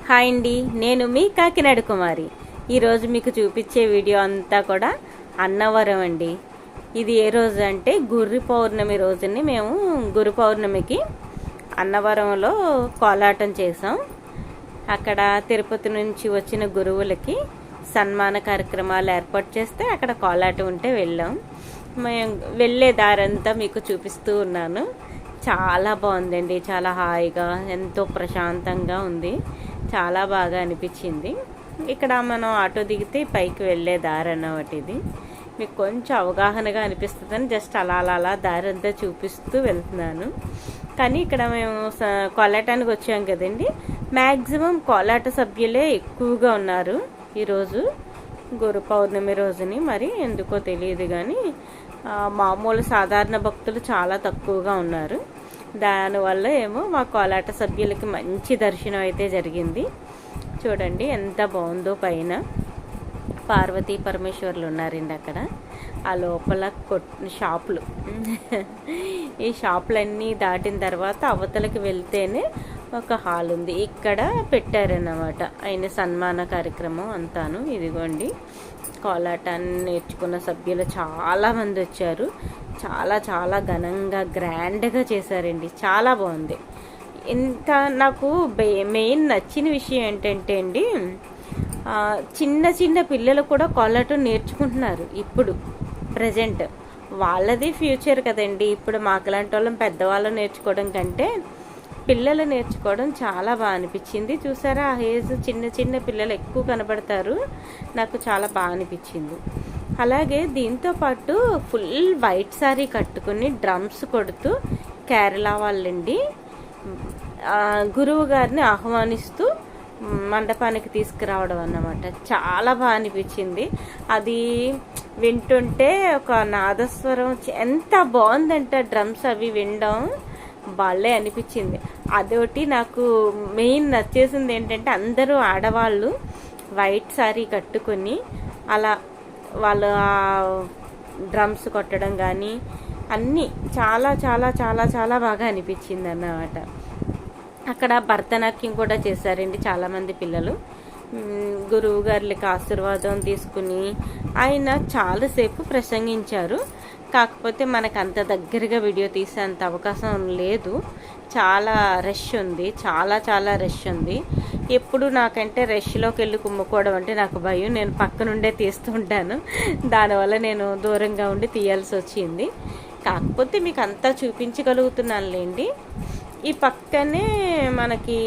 Hi అండి, నేను మీ కాకినాడ కుమారి. ఈరోజు మీకు చూపించే వీడియో అంతా కూడా అన్నవరం అండి. ఇది ఏ రోజు అంటే గురు పౌర్ణమి రోజుని మేము గురు పౌర్ణమికి అన్నవరంలో కోలాటం చేసాం. అక్కడ తిరుపతి నుంచి వచ్చిన గురువులకి సన్మాన కార్యక్రమాలు ఏర్పాటు చేస్తే అక్కడ కోలాటం ఉంటే వెళ్ళాం. మేము వెళ్ళే దారంతా మీకు చూపిస్తూ ఉన్నాను. చాలా బాగుందండి, చాలా హాయిగా, ఎంతో ప్రశాంతంగా ఉంది. చాలా బాగా అనిపించింది. ఇక్కడ మనం ఆటో దిగితే పైకి వెళ్ళే దారి అన్నమాట. ఇది మీకు కొంచెం అవగాహనగా అనిపిస్తుందని జస్ట్ అలా దారి అంతా చూపిస్తూ వెళ్తున్నాను. కానీ ఇక్కడ మేము కోలాటానికి వచ్చాం కదండి, మ్యాక్సిమం కోలాట సభ్యులే ఎక్కువగా ఉన్నారు ఈరోజు గురు పౌర్ణమి రోజుని. మరి ఎందుకో తెలియదు కానీ మామూలు సాధారణ భక్తులు చాలా తక్కువగా ఉన్నారు. దానివల్ల ఏమో మా కోలాట సభ్యులకి మంచి దర్శనం అయితే జరిగింది. చూడండి ఎంత బాగుందో. పైన పార్వతీ పరమేశ్వర్లు ఉన్నారండి అక్కడ. ఆ లోపల షాపులు ఈ షాపులన్నీ దాటిన తర్వాత అవతలకి వెళ్తేనే ఒక హాల్ ఉంది. ఇక్కడ పెట్టారన్నమాట ఆయన సన్మాన కార్యక్రమం అంతాను. ఇదిగోండి, కోలాటాన్ని నేర్చుకున్న సభ్యులు చాలామంది వచ్చారు. చాలా చాలా ఘనంగా గ్రాండ్గా చేశారండి. చాలా బాగుంది. ఇంత నాకు మెయిన్ నచ్చిన విషయం ఏంటంటే అండి, చిన్న చిన్న పిల్లలు కూడా కోలాటం నేర్చుకుంటున్నారు ఇప్పుడు ప్రజెంట్. వాళ్ళది ఫ్యూచర్ కదండి. ఇప్పుడు మాకులాంటి వాళ్ళం పెద్దవాళ్ళు నేర్చుకోవడం కంటే పిల్లలు నేర్చుకోవడం చాలా బాగా అనిపించింది. చూసారా, ఆ ఏజ్ చిన్న చిన్న పిల్లలు ఎక్కువ కనబడతారు. నాకు చాలా బాగా అనిపించింది. అలాగే దీంతో పాటు ఫుల్ వైట్ శారీ కట్టుకుని డ్రమ్స్ కొడుతూ కేరళ వాళ్ళండి గురువు గారిని ఆహ్వానిస్తూ మండపానికి తీసుకురావడం అన్నమాట. చాలా బాగా అనిపించింది. అది వింటుంటే ఒక నాదస్వరం ఎంత బాగుందంటే డ్రమ్స్ అవి వినడం వాళ్ళే అనిపించింది. అదొకటి నాకు మెయిన్ నచ్చేసింది. ఏంటంటే అందరూ ఆడవాళ్ళు వైట్ శారీ కట్టుకొని అలా వాళ్ళు డ్రమ్స్ కొట్టడం కానీ అన్నీ చాలా చాలా చాలా చాలా బాగా అనిపించింది అన్నమాట. అక్కడ భరతనాట్యం కూడా చేశారండి చాలామంది పిల్లలు. గురువు గారికి ఆశీర్వాదం తీసుకుని ఆయన చాలాసేపు ప్రసంగించారు. కాకపోతే మనకు అంత దగ్గరగా వీడియో తీసేంత అవకాశం లేదు. చాలా రష్ ఉంది, చాలా చాలా రష్ ఉంది. ఎప్పుడు నాకంటే రష్లోకి వెళ్ళి కుమ్ముకోవడం అంటే నాకు భయం. నేను పక్క నుండే తీస్తూ ఉంటాను. దానివల్ల నేను దూరంగా ఉండి తీయాల్సి వచ్చింది. కాకపోతే మీకు అంతా చూపించగలుగుతున్నానులేండి. ఈ పక్కనే మనకి